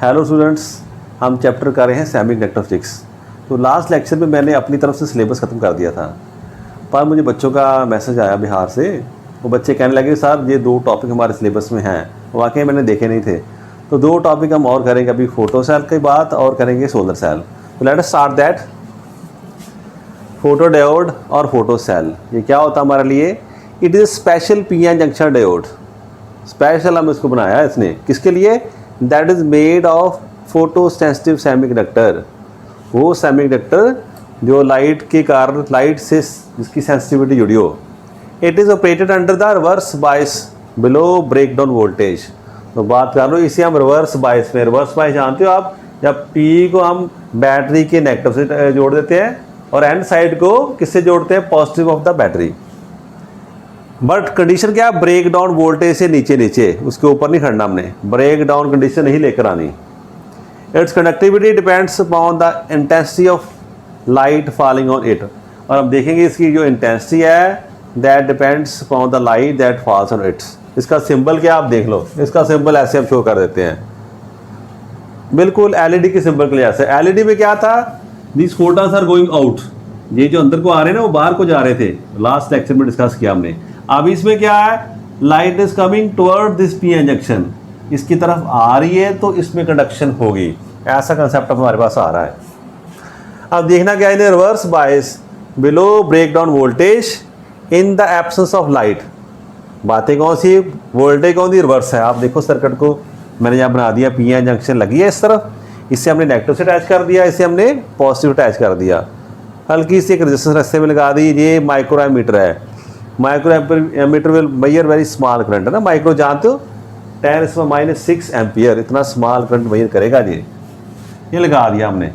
Hello students, हम chapter कर रहे हैं सेमीकंडक्टर फिजिक्स। तो लास्ट लेक्चर में मैंने अपनी तरफ से सिलेबस ख़त्म कर दिया था, पर मुझे बच्चों का मैसेज आया बिहार से। वो बच्चे कहने लगे सर ये 2 टॉपिक हमारे सिलेबस में हैं, वाकई मैंने देखे नहीं थे। तो 2 टॉपिक हम और करेंगे अभी, फोटो सेल की बात और करेंगे सोलर सेल। तो let us start that. Photo diode और फोटो सेल, ये क्या होता है हमारे लिए? It is special PN junction diode. Special हम इसको बनाया है इसने, किसके लिए? That is made of photo sensitive semiconductor. वो सेमीकंडक्टर जो लाइट के कारण, लाइट से जिसकी सेंसिटिविटी जुड़ी हो। It is operated under the reverse bias below breakdown voltage. तो बात कर लो, इसे हम रिवर्स बायस में, रिवर्स बायस जानते हो आप, जब पी को हम बैटरी के नेगेटिव से जोड़ देते हैं और एंड साइड को किससे जोड़ते हैं? Positive of the battery. But condition क्या? ब्रेक डाउन वोल्टेज से नीचे नीचे, उसके ऊपर नहीं खड़ना हमने, ब्रेक डाउन कंडीशन नहीं लेकर आनी। It's conductivity depends upon the intensity of light falling on it. और हम देखेंगे इसकी जो इंटेंसिटी है, that depends upon the light that falls on it's. इसका सिंबल क्या आप देख लो, इसका सिंबल ऐसे हम शो कर देते हैं, बिल्कुल एलईडी के सिंबल के जैसे। एलईडी में क्या था? These photons are going out, ये जो अंदर को आ रहे हैं ना वो बाहर को जा रहे थे, लास्ट लेक्चर में डिस्कस किया हमने। अब इसमें क्या है? Light is coming toward this PN junction, इसकी तरफ आ रही है तो इसमें कंडक्शन होगी, ऐसा कंसेप्ट हमारे पास आ रहा है। अब देखना क्या है, reverse bias below breakdown voltage in the absence of light. बातें कौन सी? वोल्टेज कौन सी? रिवर्स है। आप देखो सर्किट को मैंने यहाँ बना दिया, पीएन जंक्शन लगी है इस तरफ, इससे हमने नेगेटिव से अटैच कर दिया, इसे हमने पॉजिटिव अटैच कर दिया, हल्की सी एक रेजिस्टेंस रस्ते में लगा दी। ये माइक्रो एमीटर है, micro ammeter will measure very small current, है ना, माइक्रो जानते हो, 10⁻⁻⁶ एम्पियर, इतना स्मॉल करंट मेजर करेगा ये लगा दिया हमने।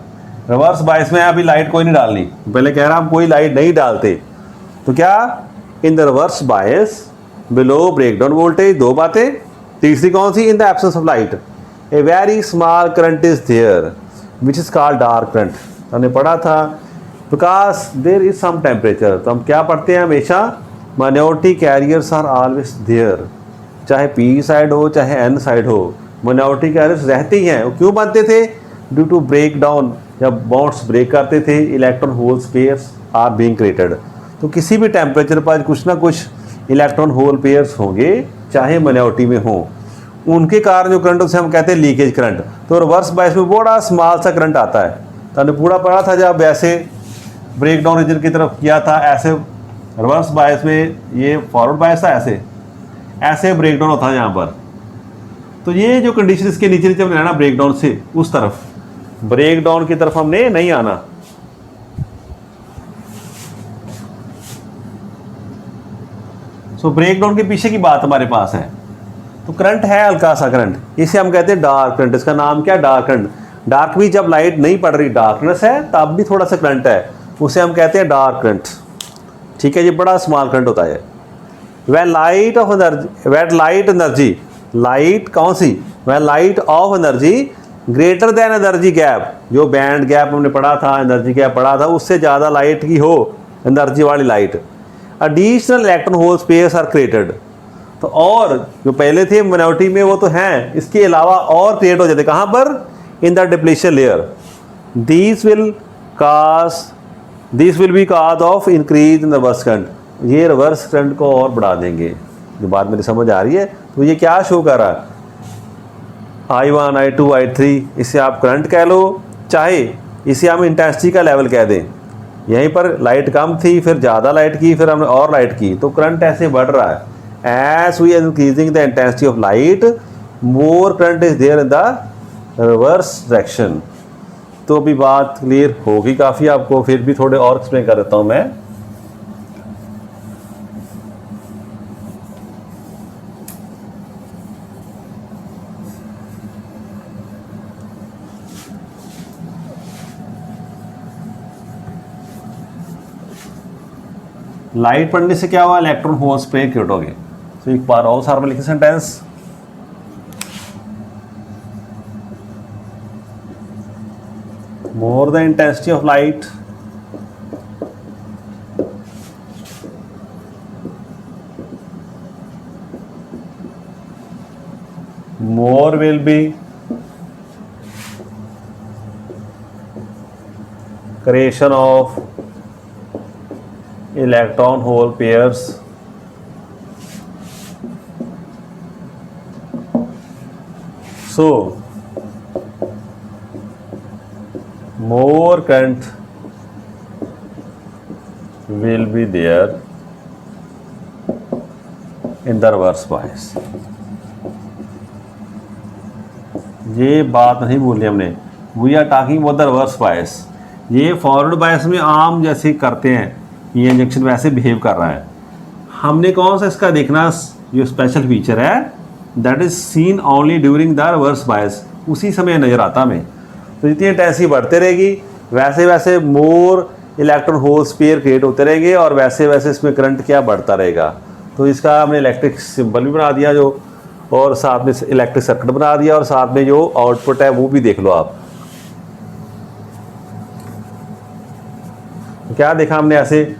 रिवर्स बायस में अभी लाइट कोई नहीं डालनी, पहले कह रहा हम कोई लाइट नहीं डालते। तो क्या? In the reverse bias below breakdown voltage, 2 बातें। तीसरी कौन सी? In the absence of light a very small current is there which is called dark current. हमने पढ़ा था because there is some temperature. तो हम क्या पढ़ते हैं हमेशा? Minority carriers are always there, चाहे पी साइड हो चाहे एन साइड हो, माइनॉरिटी कैरियर्स रहते ही हैं। वो क्यों बनते थे? ड्यू टू ब्रेक डाउन, जब बॉन्ड्स ब्रेक करते थे, electron hole pairs are being created. तो किसी भी टेम्परेचर पर कुछ ना कुछ इलेक्ट्रॉन होल पेयर्स होंगे, चाहे माइनॉरिटी में हो, उनके कारण जो करंट उसे हम कहते हैं लीकेज करंट। तो रिवर्स बायस में बड़ा स्मॉल सा करंट आता है। तो हमने पूरा पढ़ा था, जब ऐसे ब्रेक डाउन रीजन की तरफ किया था, ऐसे रिवर्स बायस में, ये फॉरवर्ड बायस था, ऐसे ब्रेक डाउन होता है यहाँ पर। तो ये जो कंडीशन इसके नीचे नीचे हमने रहना, ब्रेक डाउन से उस तरफ, ब्रेक डाउन की तरफ हमने नहीं आना। सो ब्रेक डाउन के पीछे की बात हमारे पास है। तो करंट है हल्का सा करंट, इसे हम कहते हैं डार्क करंट। इसका नाम क्या? Dark current. डार्क भी जब लाइट नहीं पड़ रही, डार्कनेस है, तब भी थोड़ा सा करंट है, उसे हम कहते हैं डार्क करंट। ठीक है, ये बड़ा स्मॉल करंट होता है। When light of energy, what light energy, light कौन सी? When light of energy greater than energy gap, जो बैंड गैप हमने पढ़ा था, एनर्जी गैप पढ़ा था, उससे ज़्यादा लाइट की हो, एनर्जी वाली light, additional electron hole pairs are created. तो और जो पहले थे माइनॉरिटी में वो तो हैं, इसके अलावा और क्रिएट हो जाते। कहाँ पर? In the depletion layer. This will be cause of increase in reverse current. ये रिवर्स करंट को और बढ़ा देंगे। जो बात मेरी समझ आ रही है? तो ये क्या शो कर रहा है? I1, I2, I3, इसे आप करंट कह लो, चाहे इसे हम इंटेंसिटी का लेवल कह दें। यहीं पर लाइट कम थी, फिर ज़्यादा लाइट की, फिर हमने और लाइट की, तो करंट ऐसे बढ़ रहा है। As we are increasing the intensity of light, more current is there in the reverse direction. तो अभी बात क्लियर होगी काफ़ी आपको, फिर भी थोड़े और एक्सप्लेन कर देता हूँ मैं। लाइट पड़ने से क्या हुआ? इलेक्ट्रॉन होल्स पे क्रिएट हो गए। तो एक बार और सार में लिखे sentence, more the intensity of light, more will be creation of electron hole pairs so more current will be there in the reverse bias। ये बात नहीं बोली हमने, we are talking about the reverse bias. ये forward बायस में आम जैसे करते हैं, ये इंजेक्शन वैसे बिहेव कर रहा है। हमने कौन सा इसका देखना, जो स्पेशल फीचर है that is seen only during the reverse बायस, उसी समय नज़र आता हमें। तो जितनी इंटेंसिटी बढ़ते रहेगी वैसे वैसे more electron holes pair create होते रहेंगे और वैसे वैसे इसमें करंट क्या बढ़ता रहेगा। तो इसका हमने इलेक्ट्रिक सिंबल भी बना दिया जो, और साथ में इलेक्ट्रिक सर्किट बना दिया, और साथ में जो आउटपुट है वो भी देख लो आप। तो क्या देखा हमने, ऐसे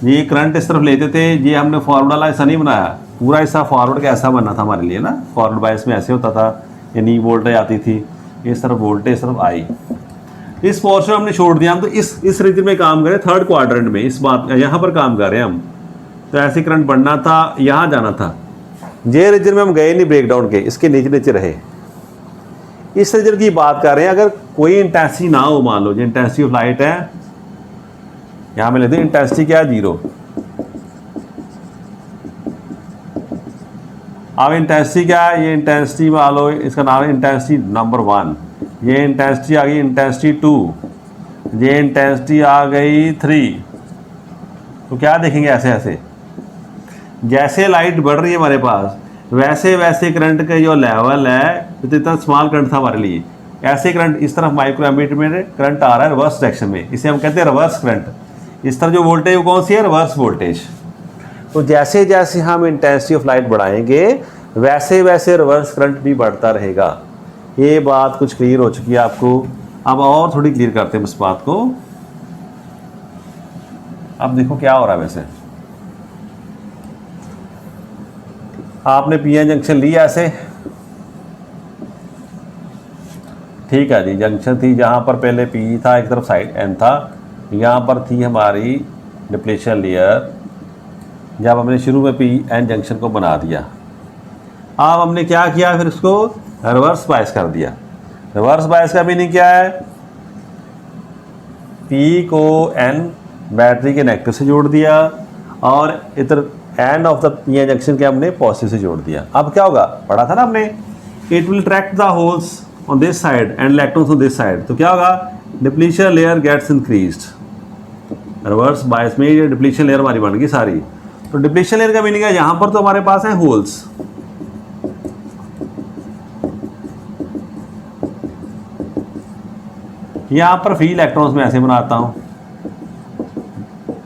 ये करंट इस तरफ लेते थे, ये हमने फॉरवर्ड वाला ऐसा नहीं बनाया, पूरा ऐसा फॉरवर्ड का ऐसा बनना था हमारे लिए ना। फॉरवर्ड बायस में ऐसे होता था, यानी वोल्टेज आती थी, इस तरफ वोल्टेज इस तरफ आई। इस पोर्शन हमने छोड़ दिया, हम तो इस रीजन में काम करें, थर्ड क्वाड्रेंट में, इस बात यहाँ पर काम कर रहे हैं हम। तो ऐसे करंट बढ़ना था, यहाँ जाना था, जे रीजन में हम गए नहीं ब्रेकडाउन के, इसके नीचे नीचे रहे। इस रीजन की बात कर रहे हैं। अगर कोई इंटेंसिटी ना हो, मान लो जो इंटेंसिटी ऑफ लाइट है, यहाँ में लेते हैं इंटेंसिटी क्या है, 0। अब इंटेंसिटी क्या है, ये इंटेंसिटी मान लो इसका नाम है इंटेंसिटी नंबर 1, ये इंटेंसिटी आ गई इंटेंसिटी 2, ये इंटेंसिटी आ गई 3। तो क्या देखेंगे, ऐसे ऐसे जैसे लाइट बढ़ रही है हमारे पास, वैसे वैसे करंट का जो लेवल है, तो इतना स्मॉल करंट था हमारे लिए, ऐसे करंट इस तरफ माइक्रो एम्पीयर में करंट आ रहा है रिवर्स डायरेक्शन में, इसे हम कहते हैं रिवर्स करंट। इस तरफ जो वोल्टेज वो कौन सी है, रिवर्स वोल्टेज। तो जैसे जैसे हम इंटेंसिटी ऑफ लाइट बढ़ाएंगे वैसे वैसे रिवर्स करंट भी बढ़ता रहेगा। ये बात कुछ क्लियर हो चुकी है आपको। अब और थोड़ी क्लियर करते हैं इस बात को। अब देखो क्या हो रहा है, वैसे आपने पीएन जंक्शन लिया ऐसे, ठीक है जी, जंक्शन थी जहाँ पर पहले पी था, एक तरफ साइड एन था, यहाँ पर थी हमारी डिप्लीशन लेयर। जब हमने शुरू में पी एन जंक्शन को बना दिया, अब हमने क्या किया, फिर उसको रिवर्स बायस कर दिया। रिवर्स बायस का मीनिंग क्या है, पी को एन बैटरी के नेगेटिव से जोड़ दिया और इधर end of the P junction के हमने पॉजिटिव से जोड़ दिया। अब क्या होगा, पढ़ा था ना हमने, it will attract the holes on this side and electrons on this side. तो क्या होगा, depletion layer gets increased. Reverse bias में ये डिप्लीशन लेयर हमारी बन गई सारी। तो डिप्लीशन लेयर का मीनिंग है यहाँ पर तो हमारे पास है होल्स, यहाँ पर फ्री इलेक्ट्रॉन्स में ऐसे बनाता हूँ,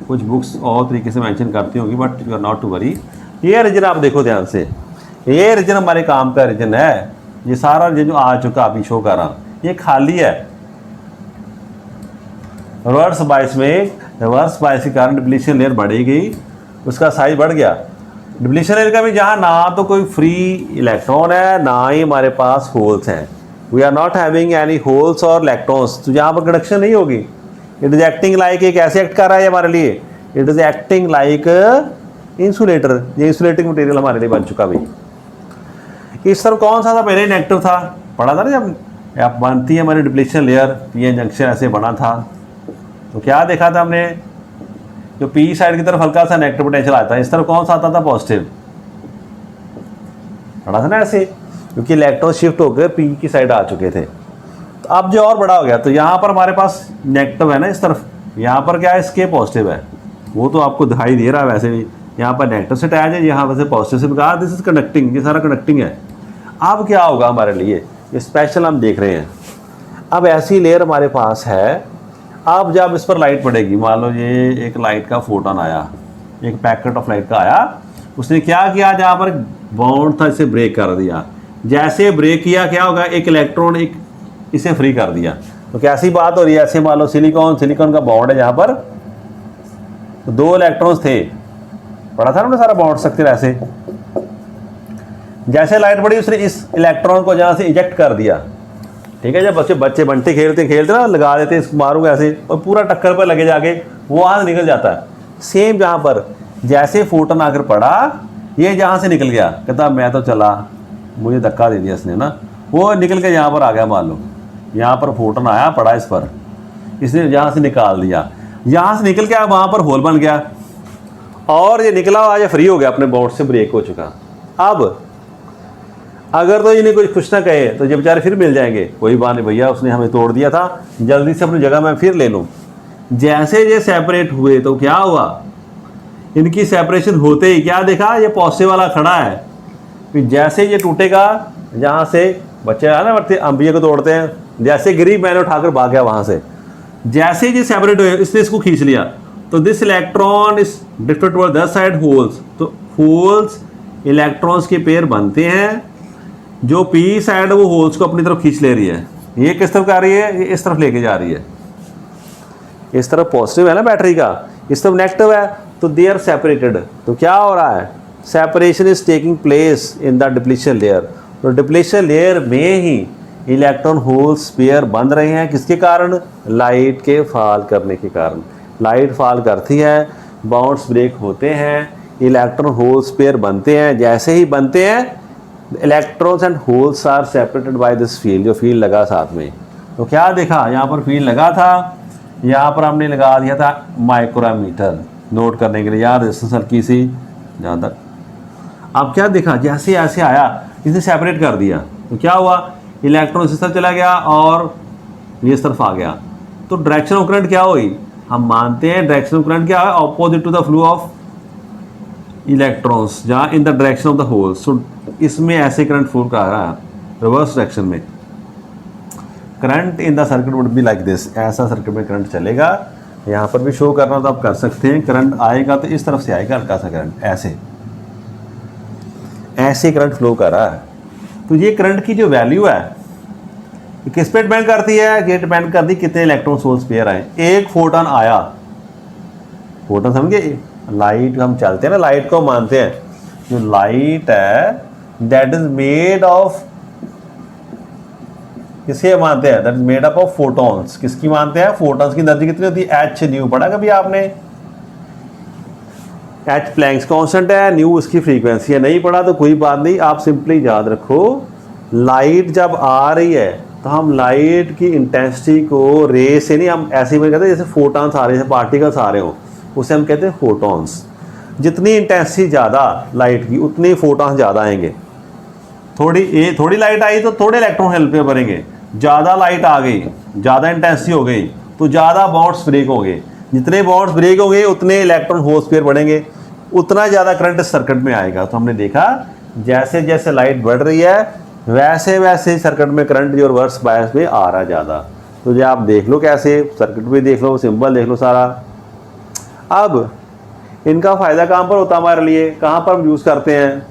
कुछ बुक्स और तरीके से मेंशन करती होंगी, but you are not to worry. ये रीजन आप देखो ध्यान से, ये रीजन हमारे काम का रीजन है। ये सारा रीजन जो आ चुका अभी शो कर रहा, ये खाली है। रिवर्स बायस में, रिवर्स बायस के कारण डिप्लीशन लेयर बढ़ी गई, उसका साइज बढ़ गया। डिप्लीशन लेयर का भी जहाँ ना तो कोई फ्री इलेक्ट्रॉन है, ना ही हमारे पास होल्स हैं, we are not having any holes और इलेक्ट्रॉन्स, तो यहाँ पर कंडक्शन नहीं होगी। इट इज एक्टिंग लाइक, एक ऐसे एक्ट कर रहा है हमारे लिए, it is acting like insulator. ये इंसुलेटिंग मटेरियल हमारे लिए बन चुका भाई। इस तरफ कौन सा था, पहले नेगेटिव था, पढ़ा था ना, जब बनती है हमारी डिप्लीशन लेयर, पी जंक्शन ऐसे बना था। तो क्या देखा था हमने, जो पी साइड की तरफ हल्का सा नेगेटिव पोटेंशियल आता है, इस तरफ कौन सा आता था, पॉजिटिव, पढ़ा था ना ऐसे, क्योंकि इलेक्ट्रॉन शिफ्ट होकर पी की साइड आ चुके थे। तो अब जो और बड़ा हो गया, तो यहाँ पर हमारे पास नेगेटिव है ना इस तरफ, यहाँ पर क्या है, इसके पॉजिटिव है, वो तो आपको दिखाई दे रहा है वैसे भी, यहाँ पर नेगेटिव से अटैच है, यहाँ वैसे पॉजिटिव से कहा, दिस इज कनेक्टिंग, ये सारा कनेक्टिंग है। अब क्या होगा हमारे लिए, ये स्पेशल हम देख रहे हैं। अब ऐसी लेयर हमारे पास है, अब जब इस पर लाइट पड़ेगी, मान लो ये एक लाइट का फोटोन आया, एक पैकेट ऑफ लाइट का आया, उसने क्या किया, जहाँ पर बाउंड था इसे ब्रेक कर दिया। जैसे ब्रेक किया क्या होगा, एक इलेक्ट्रॉन एक इसे फ्री कर दिया। तो कैसी बात हो रही है, ऐसे मान लो सिलिकॉन का बॉन्ड है, जहाँ पर तो 2 इलेक्ट्रॉन्स थे, पढ़ा था ना सारा बॉन्ड स्ट्रक्चर ऐसे। जैसे लाइट पड़ी उसने इस इलेक्ट्रॉन को जहाँ से इजेक्ट कर दिया, ठीक है, जब बच्चे बंटे खेलते ना, लगा देते इसको मारूंगा ऐसे और पूरा टक्कर पर लगे जाके वो वहाँ से निकल जाता है। सेम जहाँ पर जैसे फोटोन आकर पड़ा, ये जहाँ से निकल गया, कहता मैं तो चला, मुझे धक्का दे दिया इसने ना, वो निकल के यहाँ पर आ गया। मान लो यहाँ पर फोटोन आया, पड़ा इस पर, इसने यहाँ से निकाल दिया, यहाँ से निकल के वहाँ पर होल बन गया और ये निकला आज फ्री हो गया, अपने बोर्ड से ब्रेक हो चुका। अब अगर तो इन्हें कुछ ना कहे तो ये बेचारे फिर मिल जाएंगे, कोई बात नहीं भैया, उसने हमें तोड़ दिया था, जल्दी से अपनी जगह मैं फिर ले लूँ। जैसे ये सेपरेट हुए तो क्या हुआ, इनकी सेपरेशन होते ही क्या देखा, ये पॉजिटिव वाला खड़ा है। फिर जैसे ये टूटेगा, जहाँ से बच्चे है ना अंबिया को तोड़ते हैं, जैसे गिरी मैंने उठाकर भाग गया वहाँ से। जैसे ये सेपरेट हुए, इसने इसको खींच लिया, तो this electron is drifted toward that side holes, तो होल्स इलेक्ट्रॉन्स के पेयर बनते हैं, जो पी साइड वो होल्स को अपनी तरफ खींच ले रही है। ये किस तरफ आ रही है, ये इस तरफ लेके जा रही है, इस तरफ पॉजिटिव है ना बैटरी का, इस तरफ नेगेटिव है, तो दे आर सेपरेटेड। तो क्या हो रहा है, separation is taking place in the depletion layer. तो डिप्लीशन लेयर में ही इलेक्ट्रॉन होल्स पेयर बन रहे हैं, किसके कारण, लाइट के फॉल करने के कारण। लाइट फॉल करती है, बाउंड्स ब्रेक होते हैं, इलेक्ट्रॉन होल्स पेयर बनते हैं। जैसे ही बनते हैं, electrons and holes are separated by this field, जो फील्ड लगा साथ में। तो क्या देखा, यहाँ पर फील्ड लगा था, यहाँ पर हमने लगा दिया था माइक्रोमीटर नोट करने के लिए, यार रेजिस्टेंस हल्की सी जहाँ तक। अब क्या देखा, जैसे ऐसे आया, इसने सेपरेट कर दिया, तो क्या हुआ, इलेक्ट्रॉन इस तरफ चला गया और ये इस तरफ आ गया। तो डायरेक्शन ऑफ करंट क्या हुई, हम मानते हैं डायरेक्शन ऑफ करंट क्या है, opposite to the flow of electrons, जहाँ in the direction of the holes. So इसमें ऐसे करंट फ्लो कर रहा है, रिवर्स डायरेक्शन में। Current in the circuit would be like this, ऐसा सर्किट में करंट चलेगा। यहाँ पर भी शो करना तो आप कर सकते हैं, करंट आएगा तो इस तरफ से आएगा हल्का सा करंट, ऐसे करंट फ्लो कर रहा है। तो ये करंट की जो वैल्यू है किस पे डिपेंड करती है, ये डिपेंड करती है कितने इलेक्ट्रॉन होल्स पेयर आए। एक फोटोन आया, फोटोन समझे, लाइट हम चलते हैं ना, लाइट को मानते हैं, जो लाइट है दैट इज मेड ऑफ, किसके मानते हैं, that is made up of photons. किसकी मानते हैं, फोटॉन्स की एनर्जी कितनी होती है, एच न्यू। पढ़ा कभी आपने, एच प्लैंक्स कांस्टेंट है, न्यू इसकी फ्रीक्वेंसी है। नहीं पढ़ा तो कोई बात नहीं, आप सिंपली याद रखो, लाइट जब आ रही है तो हम लाइट की इंटेंसिटी को रे से नहीं, हम ऐसे ही कहते हैं जैसे फोटॉन्स आ रहे हैं, पार्टिकल्स आ रहे हो, उसे हम कहते हैं फोटॉन्स। जितनी इंटेंसिटी ज़्यादा लाइट की, उतने फोटॉन्स ज़्यादा आएंगे। थोड़ी लाइट आई तो थोड़े इलेक्ट्रॉन हेल्प पे भरेंगे, ज़्यादा लाइट आ गई, ज़्यादा इंटेंसिटी हो गई तो ज़्यादा बाउंड्स ब्रेक होंगे। जितने बाउंड्स ब्रेक होंगे उतने इलेक्ट्रॉन होल्स पेयर बढ़ेंगे, उतना ज़्यादा करंट सर्किट में आएगा। तो हमने देखा जैसे जैसे लाइट बढ़ रही है वैसे वैसे सर्किट में करंट जो रिवर्स बायस में आ रहा ज़्यादा। तो जो आप देख लो, कैसे सर्किट में देख लो, सिंबल देख लो सारा। अब इनका फ़ायदा कहाँ पर होता है हमारे लिए, कहाँ पर हम यूज़ करते हैं,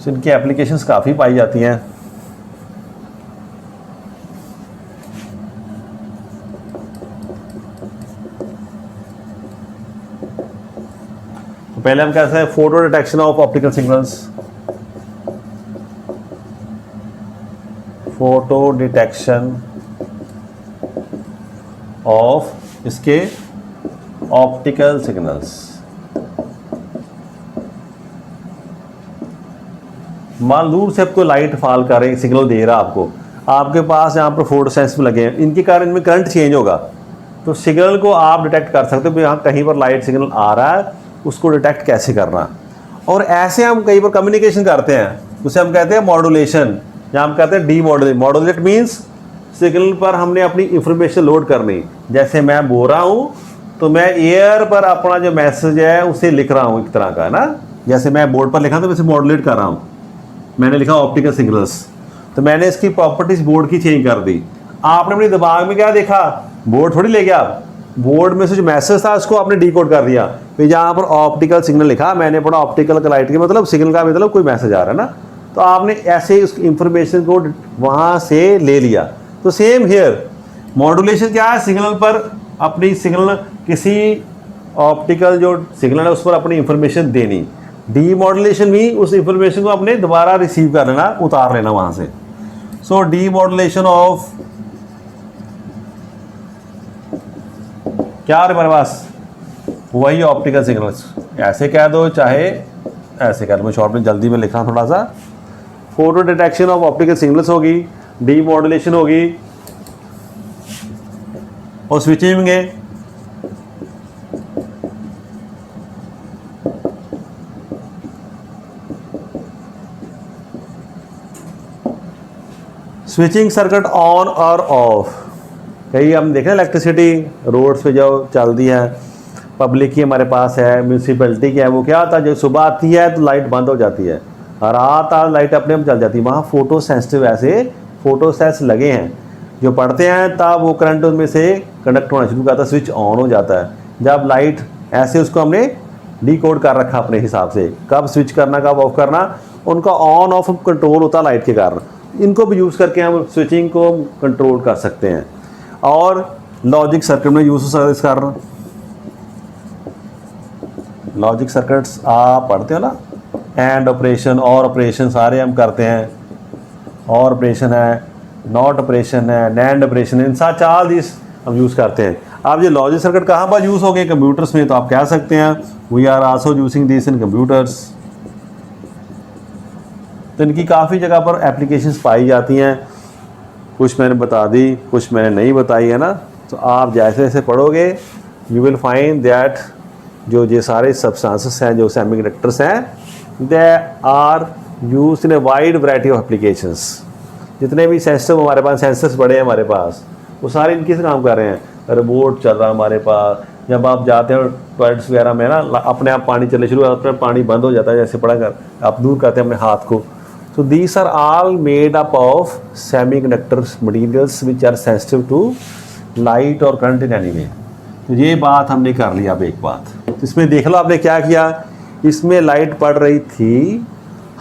इनकी एप्लीकेशंस काफ़ी पाई जाती हैं। तो पहले हम कहते हैं photo detection of optical signals, photo detection of इसके ऑप्टिकल सिग्नल्स। मान दूर से आपको लाइट फॉल कर रही, सिग्नल दे रहा आपको, आपके पास यहाँ पर फोटो सेंसर लगे हैं, इनके कारण इनमें करंट चेंज होगा, तो सिग्नल को आप डिटेक्ट कर सकते हो यहाँ कहीं पर लाइट सिग्नल आ रहा है, उसको डिटेक्ट कैसे करना। और ऐसे हम कई बार कम्युनिकेशन करते हैं, उसे हम कहते हैं मॉड्यूलेशन, या हम कहते हैं D modulate. Modulate means signal पर हमने अपनी इंफॉर्मेशन लोड करनी। जैसे मैं बोल रहा हूँ तो मैं एयर पर अपना जो मैसेज है उसे लिख रहा हूँ, एक तरह का ना, जैसे मैं बोर्ड पर लिखा तो वैसे मॉड्यूलेट कर रहा हूँ। मैंने लिखा ऑप्टिकल सिग्नल्स, तो मैंने इसकी प्रॉपर्टीज बोर्ड की चेंज कर दी। आपने अपने दिमाग में क्या देखा, बोर्ड थोड़ी ले गया, बोर्ड में से जो मैसेज था उसको आपने डिकोड कर दिया। फिर जहाँ पर ऑप्टिकल सिग्नल लिखा, मैंने पढ़ा ऑप्टिकल का लाइट के मतलब सिग्नल का मतलब कोई मैसेज आ रहा है ना, तो आपने ऐसे उस इंफॉर्मेशन को वहाँ से ले लिया। तो सेम हियर मॉड्यूलेशन क्या है, सिग्नल पर अपनी सिग्नल किसी ऑप्टिकल जो सिग्नल है उस पर अपनी इंफॉर्मेशन देनी, डीमॉड्यूलेशन भी उस इंफॉर्मेशन को अपने दोबारा रिसीव कर लेना, उतार लेना वहाँ से। सो डीमॉड्यूलेशन ऑफ क्या आ रहा है हमारे पास, वही ऑप्टिकल सिग्नल्स, ऐसे कह दो चाहे ऐसे कह दो, मैं शॉर्ट में जल्दी में लिखा थोड़ा सा। Photo detection of optical signals होगी, डीमॉड्यूलेशन होगी और स्विचिंग है। स्विचिंग सर्किट ऑन और ऑफ, कहीं हम देखें इलेक्ट्रिसिटी रोड्स पे जो चलती है, पब्लिक की हमारे पास है, म्यूनसिपैलिटी की है, वो क्या होता है जब सुबह आती है तो लाइट बंद हो जाती है, रात आ लाइट अपने आप चल जाती है। वहाँ फोटो सेंसिटिव ऐसे फोटो सेल्स लगे हैं जो पढ़ते हैं तब वो करंट उनमें से कंडक्ट होना शुरू करता है, स्विच ऑन हो जाता है। जब लाइट ऐसे उसको हमने डिकोड कर रखा अपने हिसाब से, कब स्विच करना कब ऑफ करना, उनका ऑन ऑफ कंट्रोल होता है लाइट के कारण। इनको भी यूज़ करके हम स्विचिंग को कंट्रोल कर सकते हैं। और लॉजिक सर्किट में यूज़ कर, लॉजिक सर्किट्स आप पढ़ते हो ना, एंड ऑपरेशन और ऑपरेशन सारे हम करते हैं, और ऑपरेशन है, नॉट ऑपरेशन है, नैंड ऑपरेशन है, इन साथ चार दिस हम यूज़ करते हैं। अब ये लॉजिक सर्किट कहाँ पर यूज़ हो गए कंप्यूटर्स में, तो आप कह सकते हैं we are also using this in computers. तो इनकी काफ़ी जगह पर एप्लीकेशंस पाई जाती हैं, कुछ मैंने बता दी कुछ मैंने नहीं बताई है ना। तो आप जैसे जैसे पढ़ोगे यू विल फाइंड दैट जो ये सारे सब्सटेंसेस हैं जो सेमीकंडक्टर्स हैं they are used in a wide variety of applications. जितने भी सिस्टम हमारे पास सेंसर्स बड़े हैं हमारे पास, वो सारे इनके से काम कर रहे हैं। रोबोट चल रहा है हमारे पास, जब आप जाते हो टॉयलेट्स वगैरह में ना, अपने आप पानी चलने शुरू होता है, पानी बंद हो जाता है, जैसे पड़ा कर आप दूर करते हैं अपने हाथ को। So these are all made up of semiconductors materials which are sensitive to light or current in any way। तो ये बात हमने कर ली। अब एक बात तो इसमें देख लो आपने क्या किया, इसमें लाइट पड़ रही थी,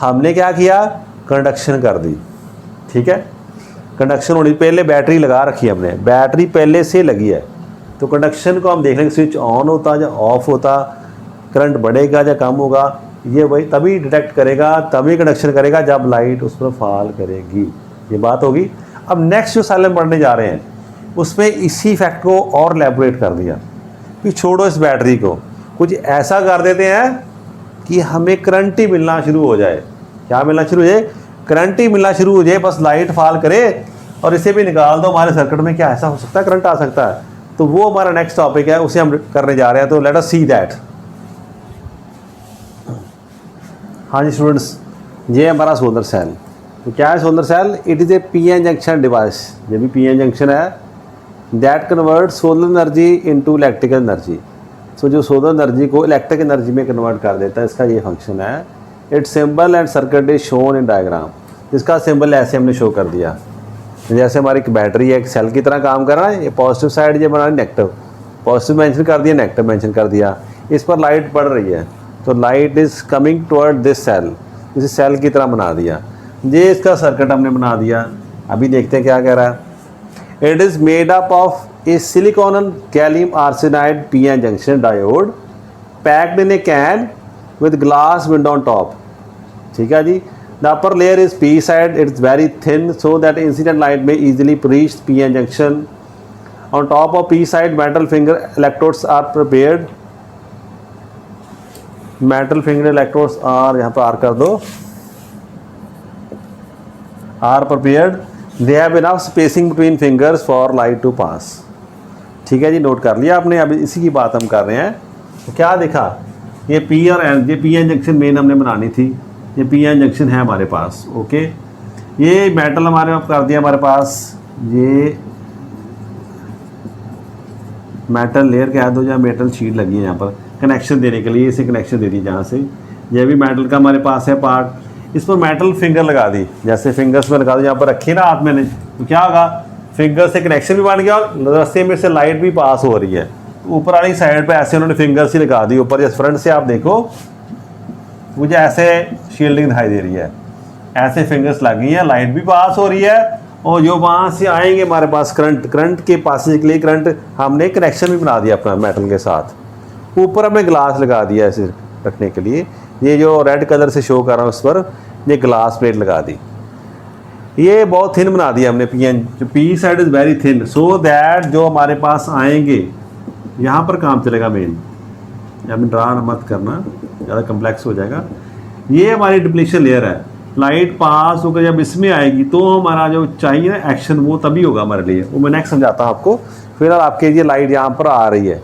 हमने क्या किया कंडक्शन कर दी, ठीक है। कंडक्शन होनी, पहले बैटरी लगा रखी है हमने, बैटरी पहले से लगी है, तो कंडक्शन को हम देख लेंगे स्विच ऑन होता या ऑफ होता, करंट बढ़ेगा या कम होगा, ये वही तभी डिटेक्ट करेगा, तभी कंडक्शन करेगा जब लाइट उस पर फॉल करेगी। ये बात होगी। अब नेक्स्ट जो साल हम पढ़ने जा रहे हैं उसमें इसी फैक्ट को और एलैबोरेट कर दिया कि छोड़ो इस बैटरी को, कुछ ऐसा कर देते हैं कि हमें करंट ही मिलना शुरू हो जाए। क्या मिलना शुरू हो जाए? करंट ही मिलना शुरू हो जाए, बस लाइट फॉल करे और इसे भी निकाल दो हमारे सर्किट में। क्या ऐसा हो सकता है? करंट आ सकता है। तो वो हमारा नेक्स्ट टॉपिक है, उसे हम करने जा रहे हैं। तो लेट अस सी दैट। हाँ जी स्टूडेंट्स, ये हमारा सोलर सेल। तो क्या है solar cell? It is a PN junction device. ये भी पीएन जंक्शन है that convert solar energy into electrical energy. So जो सोलर एनर्जी को इलेक्ट्रिक एनर्जी में कन्वर्ट कर देता है, इसका ये फंक्शन है। Its symbol and circuit is shown in diagram. इसका सिंबल ऐसे हमने शो कर दिया, जैसे हमारी एक बैटरी है, एक सेल की तरह काम कर रहा है। ये पॉजिटिव साइड ये बना नेगेटिव, पॉजिटिव मेंशन कर दिया, नेगेटिव मेंशन कर दिया। इस पर लाइट पड़ रही है तो light is coming toward this cell, इसे सेल की तरह बना दिया। ये इसका सर्किट हमने बना दिया। अभी देखते हैं क्या कह रहा है। It is made up of a silicon and gallium arsenide PN junction diode packed in a can with glass window on top. ठीक है जी। The upper layer is P side, it's very thin so that incident light may easily reach PN junction. On top of P side, metal finger electrodes are prepared. Metal finger electrodes are, यहाँ पर are कर दो, are prepared. They have enough spacing between fingers for light to pass. ठीक है जी, note कर लिया आपने। अभी इसी की बात हम कर रहे हैं। तो क्या देखा, ये पी और एन, ये पी एन जंक्शन मेन हमने बनानी थी। ये पी एन जंक्शन है हमारे पास। ओके, ये मेटल हमारे कर दिया हमारे पास, ये मेटल लेयर कह दो या मेटल शीट लगी है यहाँ पर कनेक्शन देने के लिए। इसे कनेक्शन दे दी जहाँ से, ये भी मेटल का हमारे पास है पार्ट। इस पर मेटल फिंगर लगा दी, जैसे फिंगर्स में लगा दी, यहाँ पर रखी ना हाथ मैंने, तो क्या होगा, फिंगर से कनेक्शन भी बन गया और रास्ते में से लाइट भी पास हो रही है। ऊपर वाली साइड पे ऐसे उन्होंने फिंगर्स ही लगा दी ऊपर। जैसे फ्रंट से आप देखो, मुझे ऐसे शील्डिंग दिखाई दे रही है, ऐसे फिंगर्स लगी हैं, लाइट भी पास हो रही है और जो वहाँ से आएंगे हमारे पास करंट के पास के लिए करंट हमने कनेक्शन भी बना दिया अपना मेटल के साथ। ऊपर हमने ग्लास लगा दिया ऐसे रखने के लिए। ये जो रेड कलर से शो कर रहा हूँ उस पर ये ग्लास प्लेट लगा दी। ये बहुत थिन बना दिया हमने पी एन, जो P side is very thin, so that जो हमारे पास आएंगे यहाँ पर काम चलेगा मेन। या में ड्रा मत करना, ज़्यादा कम्प्लेक्स हो जाएगा। ये हमारी डिप्लीशन लेयर है, लाइट पास होकर जब इसमें आएगी तो हमारा जो चाहिए ना एक्शन वो तभी होगा हमारे लिए। वो मैं नेक्स्ट समझाता हूँ आपको। फिलहाल आपके लिए लाइट यहाँ पर आ रही है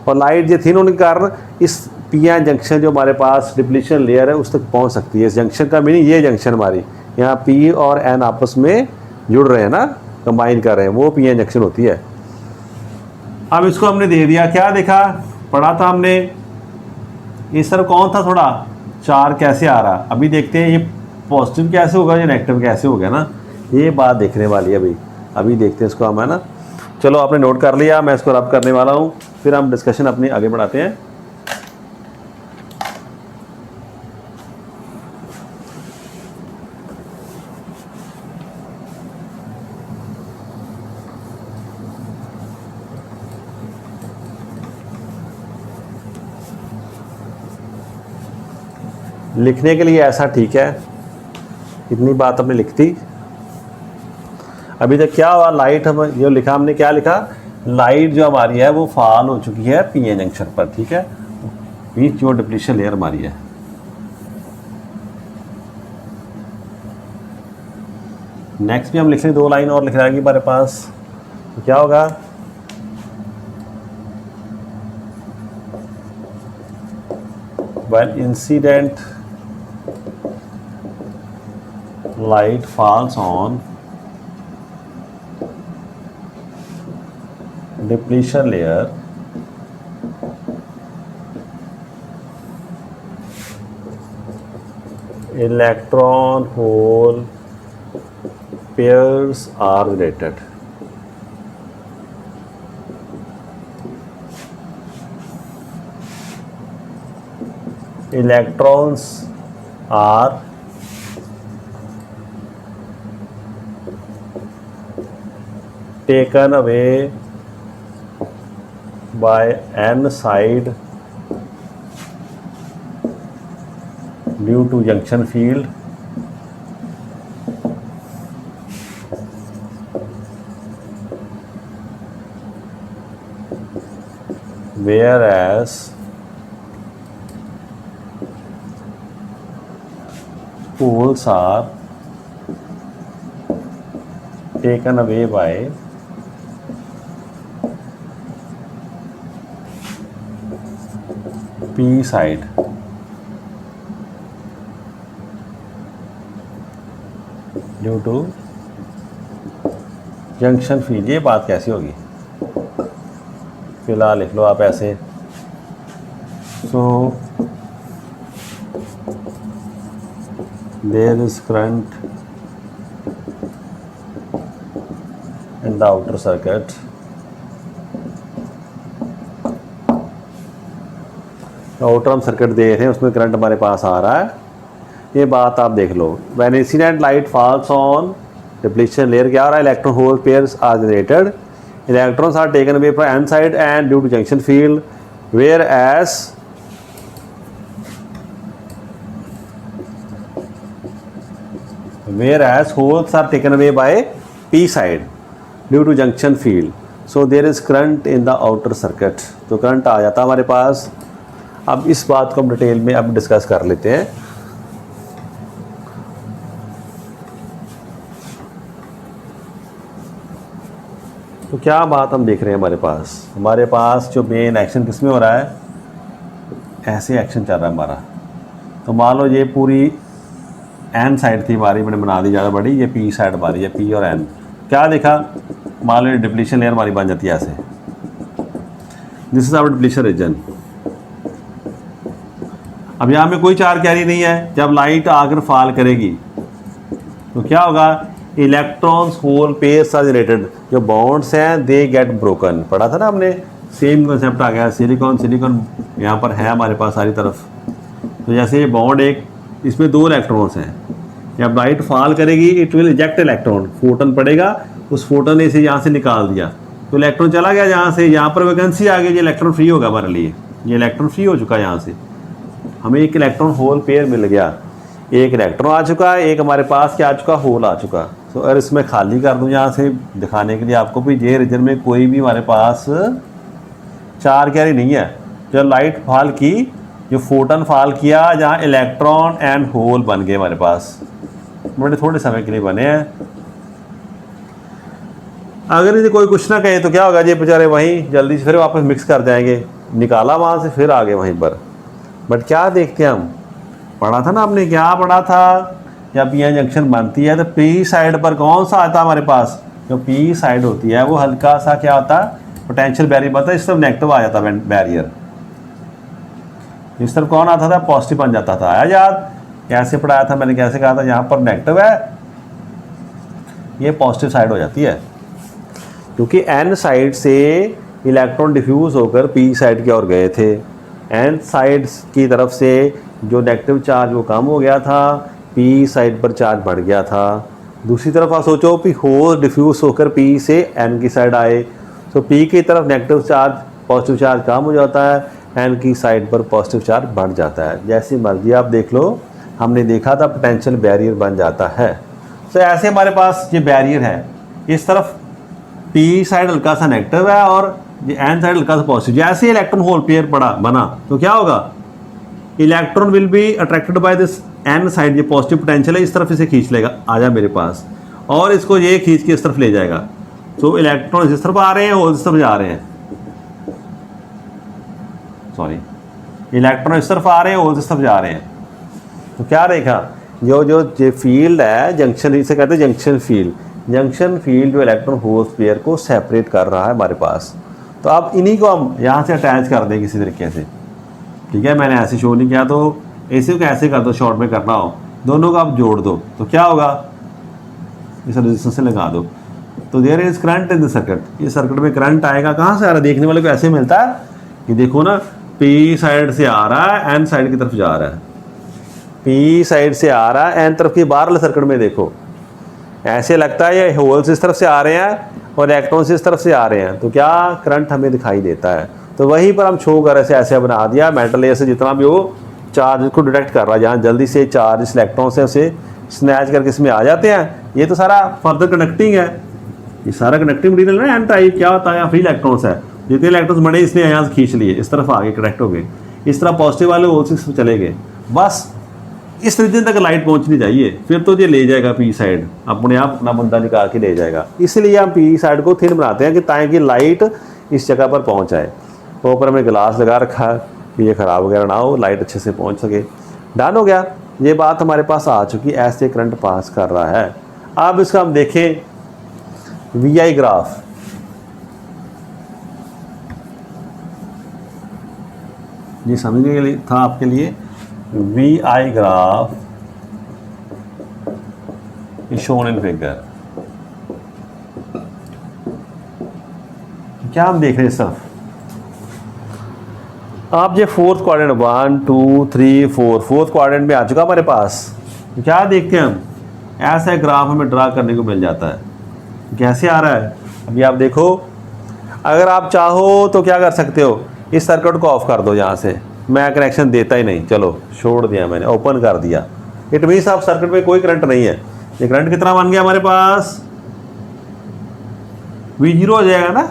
और लाइट ये थिन होने के कारण इस पी एन जंक्शन जो हमारे पास डिप्लीशन लेयर है उस तक पहुँच सकती है। इस जंक्शन का मीनिंग ये जंक्शन हमारी यहाँ पी और एन आपस में जुड़ रहे हैं ना, कंबाइन कर रहे हैं, वो पी एन जंक्शन होती है। अब इसको हमने दे दिया, क्या देखा पढ़ा था हमने, इस तरफ कौन था थोड़ा चार्ज कैसे आ रहा। अभी देखते हैं ये पॉजिटिव कैसे होगा, ये नेगेटिव कैसे हो गया ना, ये बात देखने वाली है भाई। अभी देखते हैं इसको हम, है ना। चलो आपने नोट कर लिया, मैं इसको रब करने वाला हूँ, फिर हम डिस्कशन अपनी आगे बढ़ाते हैं। लिखने के लिए ऐसा ठीक है, इतनी बात हमने लिख दी। अभी तक क्या हुआ, लाइट हम जो लिखा हमने, क्या लिखा, लाइट जो हमारी है वो फॉल हो चुकी है पी एन जंक्शन पर, ठीक है, बीच जो डिप्लीशन लेयर हमारी है। नेक्स्ट भी हम लिख लें, 2 लाइन और लिख रहा है हमारे पास, तो क्या होगा, when incident light falls on depletion layer, electron hole pairs are related. Electrons are taken away by n side due to junction field, whereas poles are taken away by P side due to junction field. ये बात कैसी होगी, फिलहाल लिख लो आप ऐसे। सो there is current in the outer circuit outer हम circuit देख रहे हैं, उसमें करंट हमारे पास आ रहा है। ये बात आप देख लो, when incident light falls on depletion layer, क्या हो रहा है, electron hole pairs are generated, electrons are taken away from n side and due to junction field, whereas holes are taken away by P side due to junction field, so there is current in the outer circuit। तो current आ जाता है हमारे पास। अब इस बात को हम detail में अब डिस्कस कर लेते हैं। तो क्या बात हम देख रहे हैं, हमारे पास जो मेन एक्शन किसमें हो रहा है, ऐसे एक्शन चल रहा है हमारा। तो मान लो ये पूरी एन साइड थी हमारी, मैंने बना दी ज़्यादा बड़ी, ये पी साइड हमारी है, पी और एन। क्या देखा, मान लो डिप्लीशन लेयर हमारी बन जाती है ऐसे, this is our depletion region. अब यहाँ में कोई चार्ज कैरी नहीं है, जब लाइट आकर फॉल करेगी तो क्या होगा, electrons hole pairs are generated, जो बॉन्ड्स हैं दे गेट ब्रोकन। पढ़ा था ना हमने, सेम कंसेप्ट आ गया। सिलिकॉन यहाँ पर है हमारे पास सारी तरफ। तो जैसे ये बॉन्ड एक, इसमें 2 इलेक्ट्रॉन्स हैं, जब लाइट फॉल करेगी it will eject electron, Foton पड़ेगा, उस फोटन ने इसे यहाँ से निकाल दिया, तो इलेक्ट्रॉन चला गया जहाँ से, यहाँ पर वैकेंसी आ गई, ये इलेक्ट्रॉन फ्री होगा हमारे लिए। ये इलेक्ट्रॉन फ्री हो चुका है यहाँ से, हमें एक इलेक्ट्रॉन होल पेयर मिल गया, एक इलेक्ट्रॉन आ चुका है, एक हमारे पास क्या आ चुका, होल आ चुका। तो अगर इसमें खाली कर दूँ यहाँ से दिखाने के लिए आपको भी, ये रीजन में कोई भी हमारे पास चार्ज कैरी नहीं है। जब लाइट फॉल की, जो फोटन फॉल किया, जहाँ इलेक्ट्रॉन एंड होल बन गए हमारे पास, बड़े थोड़े समय के लिए बने हैं। अगर इसे कोई कुछ ना कहे तो क्या होगा, ये बेचारे वहीं जल्दी से फिर वापस मिक्स कर जाएंगे, निकाला वहाँ से फिर आ गए वहीं पर। बट क्या देखते हैं हम, पढ़ा था ना आपने, क्या पढ़ा था, जब पी एन जंक्शन बनती है तो पी साइड पर कौन सा आता है हमारे पास, जो पी साइड होती है वो हल्का सा क्या होता है, पोटेंशियल बैरियर बनता है, इस तरफ नेगेटिव आ जाता है बैरियर, इस तरफ कौन आता था, पॉजिटिव बन जाता था। आया याद, कैसे पढ़ाया था मैंने, कैसे कहा था, यहाँ पर नेगेटिव है, ये पॉजिटिव साइड हो जाती है, क्योंकि एन साइड से इलेक्ट्रॉन डिफ्यूज होकर पी साइड की ओर गए थे। एन साइड की तरफ से जो नेगेटिव चार्ज वो कम हो गया था, पी साइड पर चार्ज बढ़ गया था। दूसरी तरफ आप सोचो कि होल डिफ्यूज होकर पी से एन की साइड आए, तो पी की तरफ नेगेटिव चार्ज, पॉजिटिव चार्ज कम हो जाता है, एन की साइड पर पॉजिटिव चार्ज बढ़ जाता है। जैसी मर्जी आप देख लो, हमने देखा था पोटेंशियल बैरियर बन जाता है। तो ऐसे हमारे पास ये बैरियर है, इस तरफ पी साइड हल्का सा नेगेटिव है और ये एन साइड हल्का सा पॉजिटिव। जैसे इलेक्ट्रॉन होल पेयर बना तो क्या होगा, electron will be attracted by this n side, ये पॉजिटिव पोटेंशियल है, इस तरफ इसे खींच लेगा, आ जा मेरे पास, और इसको ये खींच के इस तरफ ले जाएगा। तो इलेक्ट्रॉन इस तरफ आ रहे हैं और इस तरफ जा रहे हैं, सॉरी, इलेक्ट्रॉन इस तरफ आ रहे हैं और इस तरफ जा रहे हैं। तो क्या देखा, जो फील्ड है जंक्शन, इसे कहते हैं जंक्शन फील्ड। जंक्शन फील्ड जो इलेक्ट्रॉन होल पेयर को सेपरेट कर रहा है हमारे पास। तो अब इन्हीं को हम यहाँ से अटैच कर दें किसी तरीके से, ठीक है, मैंने ऐसे शो नहीं किया, तो ऐसे को ऐसे कर दो, शॉर्ट में करना हो, दोनों को आप जोड़ दो तो क्या होगा, इस रेजिस्टेंस से लगा दो, तो there is current in the circuit. ये सर्किट में करंट आएगा, कहाँ से आ रहा है, देखने वाले को ऐसे मिलता है कि देखो ना, पी साइड से आ रहा है, एन साइड की तरफ जा रहा है, पी साइड से आ रहा है, एन तरफ की बाहर वाले सर्किट में देखो ऐसे लगता है ये होल्स इस तरफ से आ रहे हैं और इलेक्ट्रॉन्स इस तरफ से आ रहे हैं, तो क्या करंट हमें दिखाई देता है। तो वहीं पर हम शो कर ऐसे बना दिया, मेटल लेयर से जितना भी हो चार्ज को डिटेक्ट कर रहा है, जहाँ जल्दी से चार्ज इस इलेक्ट्रॉन से उसे स्नैच करके इसमें आ जाते हैं। ये तो सारा फर्दर कनेक्टिंग है, ये सारा कनेक्टिंग मटीरियल है। एन टाइप क्या होता है, फ्री इलेक्ट्रॉन्स है, जितने इलेक्ट्रॉन्स बड़े इसने यहाँ से खींच लिए, इस तरफ आगे कनेक्ट हो गए, इस तरह पॉजिटिव वाले वो से चले गए, बस इस रीजन तक लाइट पहुंचनी चाहिए, फिर तो ये ले जाएगा पी साइड, अपने आप अपना मुद्दा निकाल के ले जाएगा। इसलिए हम पी साइड को थिन बनाते हैं कि ताकि लाइट इस जगह पर पहुंच जाए। तो ऊपर हमने गिलास लगा रखा है कि ये ख़राब वगैरह ना हो, लाइट अच्छे से पहुंच सके। डन हो गया, ये बात हमारे पास आ चुकी, ऐसे करंट पास कर रहा है। अब इसका हम देखें VI ग्राफ। ये समझने के लिए था आपके लिए, VI graph is shown in figure। क्या हम देख रहे हैं सब, आप ये फोर्थ क्वाड्रेंट 1 2 3 4 फोर्थ क्वाड्रेंट में आ चुका हमारे पास। क्या देखते हैं हम, ऐसा ग्राफ हमें ड्रा करने को मिल जाता है। कैसे आ रहा है, अभी आप देखो, अगर आप चाहो तो क्या कर सकते हो, इस सर्किट को ऑफ कर दो, यहाँ से मैं कनेक्शन देता ही नहीं, चलो छोड़ दिया मैंने, ओपन कर दिया। इट मीन्स आप सर्किट में कोई करंट नहीं है। ये करंट कितना बन गया हमारे पास, V0 हो जाएगा ना।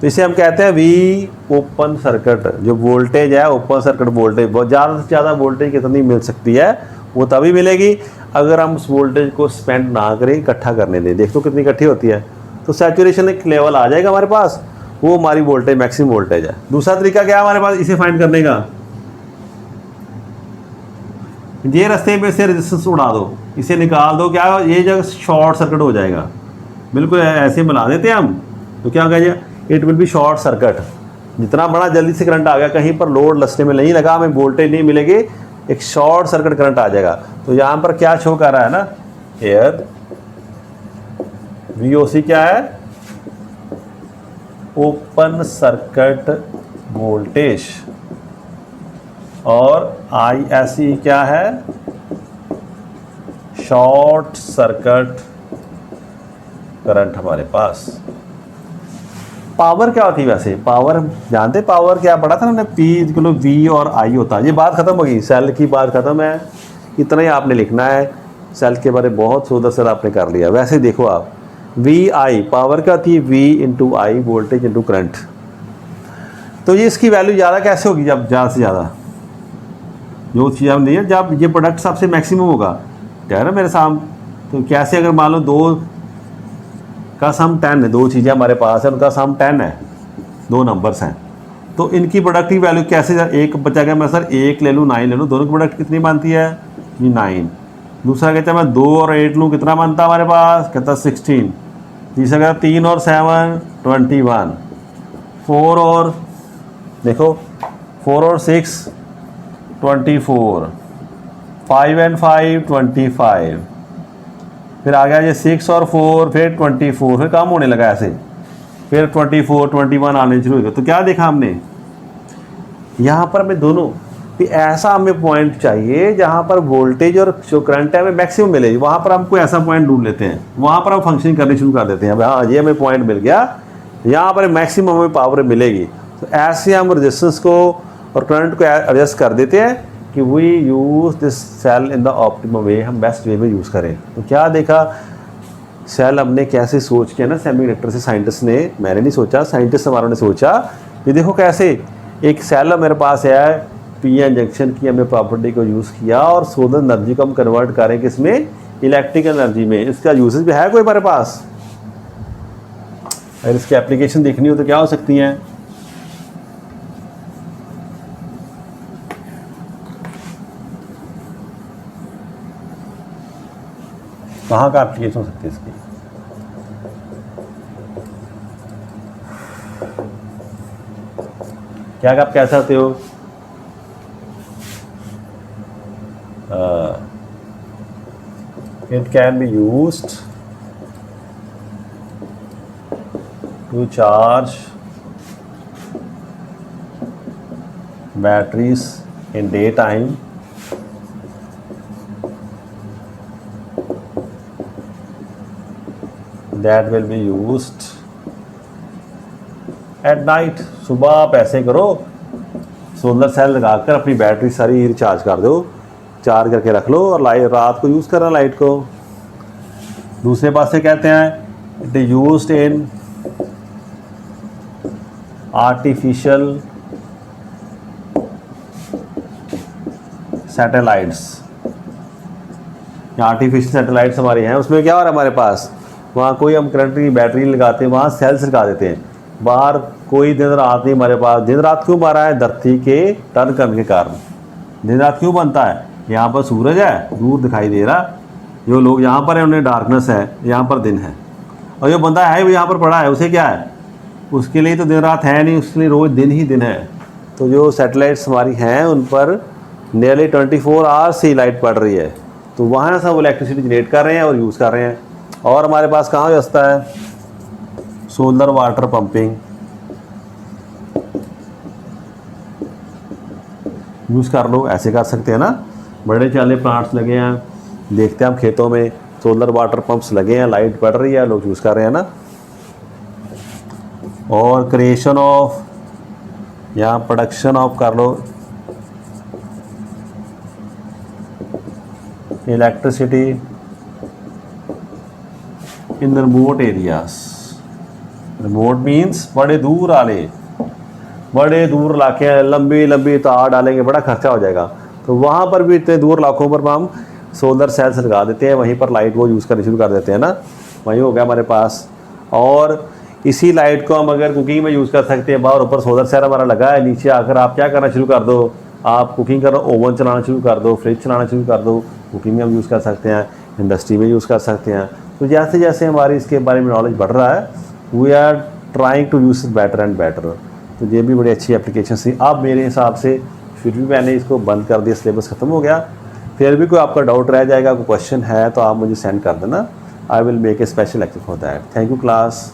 तो इसे हम कहते हैं V ओपन सर्किट। जो वोल्टेज है ओपन सर्किट वोल्टेज, बहुत ज़्यादा से ज़्यादा वोल्टेज कितनी मिल सकती है, वो तभी मिलेगी अगर हम उस वोल्टेज को स्पेंड ना करें, इकट्ठा करने दें। देख तो कितनी इकट्ठी होती है, तो सैचुरेशन एक लेवल आ जाएगा हमारे पास, वो हमारी वोल्टेज मैक्सिमम वोल्टेज है। दूसरा तरीका क्या है हमारे पास इसे फाइंड करने का, ये रास्ते में से रेजिस्टेंस उड़ा दो, इसे निकाल दो, क्या ये जगह शॉर्ट सर्किट हो जाएगा। बिल्कुल ऐसे बना देते हैं हम, तो क्या होगा, it will be short circuit. जितना बड़ा जल्दी से करंट आ गया, कहीं पर लोड लसने में नहीं लगा, हमें वोल्टेज नहीं मिलेगी, एक शॉर्ट सर्किट करंट आ जाएगा। तो यहाँ पर क्या शो कर रहा है ना, एयर VOC क्या है, ओपन सर्किट वोल्टेज, और ISE क्या है, शॉर्ट सर्किट करंट हमारे पास। पावर क्या होती है वैसे? पावर जानते, पावर क्या पढ़ा था ना हमने, पी इक्वल वी और आई होता है। ये बात ख़त्म हो गई, सेल की बात ख़त्म है, इतना ही आपने लिखना है। सेल के बारे में बहुत सोदा सर आपने कर लिया। वैसे देखो आप, वी आई पावर क्या होती है? V into I, voltage into current. तो ये इसकी वैल्यू ज़्यादा कैसे होगी? जब ज़्यादा से ज़्यादा जो चीज़ हम नहीं है, जब ये प्रोडक्ट सबसे मैक्सिमम होगा, क्या है ना मेरे सामने। तो कैसे, अगर मान लो 2 का सम 10 है, 2 चीज़ें हमारे पास है, उनका सम 10 है, 2 नंबर्स हैं, तो इनकी प्रोडक्ट की वैल्यू कैसे? एक बचा गया मैं सर 1 ले लूँ 9 ले लूँ, दोनों की प्रोडक्ट कितनी बनती है? ये 9। दूसरा कहता है मैं 2 और 8 लूँ, कितना बनता है हमारे पास? कहता है 16। तीसरा कहता 3 और 7 21। 4 और देखो 4 और 6 24। 5 एंड 5 25। फिर आ गया ये 6 और 4, फिर 24, फिर कम होने लगा ऐसे, फिर 24 21 आने शुरू हो गए। तो क्या देखा हमने यहाँ पर? हमें दोनों भी ऐसा हमें पॉइंट चाहिए जहाँ पर वोल्टेज और जो करंट है हमें मैक्सिमम मिले, वहाँ पर हमको ऐसा पॉइंट ढूंढ लेते हैं, वहाँ पर हम फंक्शनिंग करनी शुरू कर देते हैं। हाँ, ये हमें पॉइंट मिल गया, यहाँ पर मैक्सिमम हमें पावर मिलेगी। तो ऐसे हम रेजिस्टेंस को और करंट को एडजस्ट कर देते हैं कि we use this cell in the optimum way, हम बेस्ट वे में यूज़ करें। तो क्या देखा, सेल हमने कैसे सोच के ना, सेमीकंडक्टर से साइंटिस्ट ने, मैंने नहीं सोचा, साइंटिस्ट हमारों ने सोचा। ये देखो कैसे एक सेल मेरे पास है, पी एन जंक्शन की हमने प्रॉपर्टी को यूज़ किया और सोलर एनर्जी को हम कन्वर्ट करें किसमें? इलेक्ट्रिकल एनर्जी में। इसका यूसेज भी है कोई हमारे पास? अगर इसकी एप्लीकेशन देखनी हो तो क्या हो सकती हैं? कहाँ का एप्लीकेशन हो सकती है इसकी? क्या आप कह सकते हो? It can be used to charge batteries in daytime that will be used at night। सुबह आप ऐसे करो, सोलर सेल लगाकर अपनी बैटरी सारी रिचार्ज कर दो, चार्ज करके रख लो और लाइट रात को यूज़ करना लाइट को। दूसरे पास से कहते हैं it is used in artificial satellites. Artificial satellites हमारे हैं, उसमें क्या हो रहा है हमारे पास? वहाँ कोई हम करंट की बैटरी नहीं लगाते, वहाँ सेल्स लगा देते हैं। बाहर कोई दिन रात नहीं हमारे पास। दिन रात क्यों बन रहा है? धरती के टर्न करने के कारण दिन रात क्यों बनता है? यहाँ पर सूरज है, दूर दिखाई दे रहा, जो लोग यहाँ पर हैं उन्हें डार्कनेस है, यहाँ पर दिन है, और जो बंदा है वो यहाँ पर पड़ा है, उसे क्या है? उसके लिए तो दिन रात है नहीं, उसके लिए रोज़ दिन ही दिन है। तो जो सैटेलाइट्स हमारी हैं उन पर नियरली 24 आवर्स से लाइट पड़ रही है, तो वहाँ से वो इलेक्ट्रिसिटी जनरेट कर रहे हैं और यूज़ कर रहे हैं। और हमारे पास कहाँ व्यवस्था है? सोलर वाटर पंपिंग यूज़ कर लो, ऐसे कर सकते हैं ना। बड़े चाले प्लांट्स लगे हैं, देखते हैं हम खेतों में सोलर वाटर पंप्स लगे हैं, लाइट पड़ रही है, लोग यूज़ कर रहे हैं ना। और क्रिएशन ऑफ, यहाँ प्रोडक्शन ऑफ कर लो electricity in remote areas. Remote means बड़े दूर वाले, बड़े दूर इलाके हैं, लंबी लंबी तार डालेंगे, बड़ा खर्चा हो जाएगा। तो वहाँ पर भी इतने दूर इलाकों पर हम सोलर सेल्स लगा देते हैं, वहीं पर लाइट वो यूज़ करनी शुरू कर देते हैं ना। वहीं हो गया हमारे पास। और इसी लाइट को हम अगर कुकिंग में यूज़ कर सकते हैं। बाहर ऊपर सोलर सेल हमारा लगा है, नीचे आकर आप क्या करना शुरू कर दो? आप कुकिंग करो, ओवन चलाना शुरू कर दो, फ्रिज चलाना शुरू कर दो। कुकिंग में हम यूज़ कर सकते हैं, इंडस्ट्री में यूज़ कर सकते हैं। तो जैसे जैसे हमारी इसके बारे में नॉलेज बढ़ रहा है, we are trying to use better and better. तो ये भी बड़ी अच्छी एप्लीकेशन थी। अब मेरे हिसाब से फिर भी मैंने इसको बंद कर दिया, सिलेबस ख़त्म हो गया। फिर भी कोई आपका डाउट रह जाएगा, कोई क्वेश्चन है तो आप मुझे सेंड कर देना। I will make a special lecture for that. Thank you class.